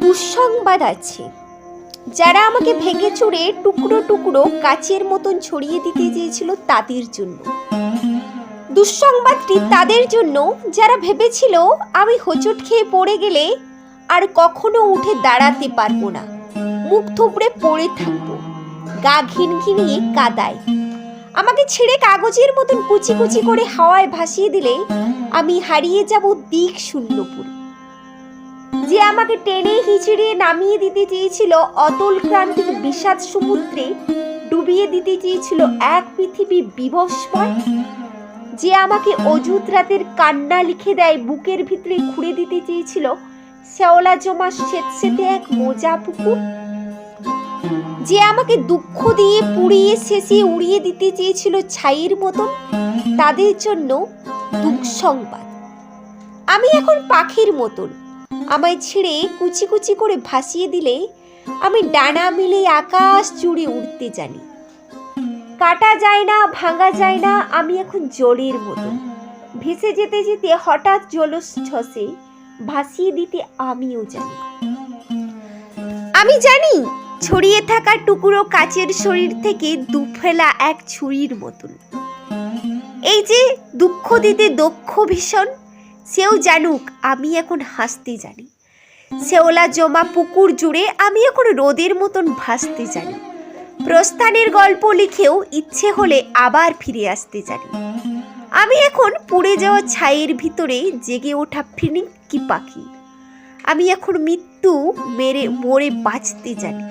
দুঃসংবাদ আছে, যারা আমাকে ভেঙে চুরে টুকরো টুকরো কাচের মতন ছড়িয়ে দিতে চেয়েছিল তাদের জন্য। দুঃসংবাদটি তাদের জন্য যারা ভেবেছিল আমি হোঁচট খেয়ে পড়ে গেলে আর কখনো উঠে দাঁড়াতে পারবো না, মুখ থুবড়ে পড়ে থাকবো, গা ঘিনঘিনিয়ে কাদায়। আমাকে ছিঁড়ে কাগজের মতন কুচি কুচি করে হাওয়ায় ভাসিয়ে দিলে আমি হারিয়ে যাব দিক শূন্যপুর। যে আমাকে টেনে হিচড়িয়ে নামিয়ে দিতে চেয়েছিল অতল ক্রান্তিক বিষাদ সমুদ্রে, ডুবিয়ে দিতে চেয়েছিল এক পৃথিবী বিবস্ময়, যে আমাকে অযুত রাতের কান্না লিখে দেয় বুকের ভিতরে খুঁড়ে দিতে চেয়েছিল শ্যাওলা জমা স্বেতসেতে এক মোজা পুকুর, যে আমাকে দুঃখ দিয়ে পুড়িয়ে শেষে উড়িয়ে দিতে চেয়েছিল ছাইয়ের মতন, তাদের জন্য দুঃসংবাদ। আমি এখন পাখির মতন, আমায় ছিঁড়ে কুচি কুচি করে ভাসিয়ে দিলে আমি ডানা মেলে আকাশ জুড়ে উড়তে জানি। কাটা যায় না, ভাঙা যায় না, আমি এখন জলের মতন, ভেসে যেতে যেতে হঠাৎ জলচ্ছ্বাসে ভাসিয়ে দিতে আমিও জানি। আমি জানি ছড়িয়ে থাকা টুকরো কাচের শরীর থেকে দুফেলা এক ছুরির মতন। এই যে দুঃখ দিতে দক্ষ ভীষণ, সেও জানুক আমি এখন হাসতে জানি। শ্যাওলা জমা পুকুর জুড়ে আমি এখন রোদের মতন ভাসতে জানি। প্রস্থানের গল্প লিখেও ইচ্ছে হলে আবার ফিরে আসতে জানি। আমি এখন পুড়ে যাওয়া ছাইয়ের ভিতরে জেগে ওঠা ফিনিকি পাখি। আমি এখন মৃত্যু মরে বাঁচতে জানি।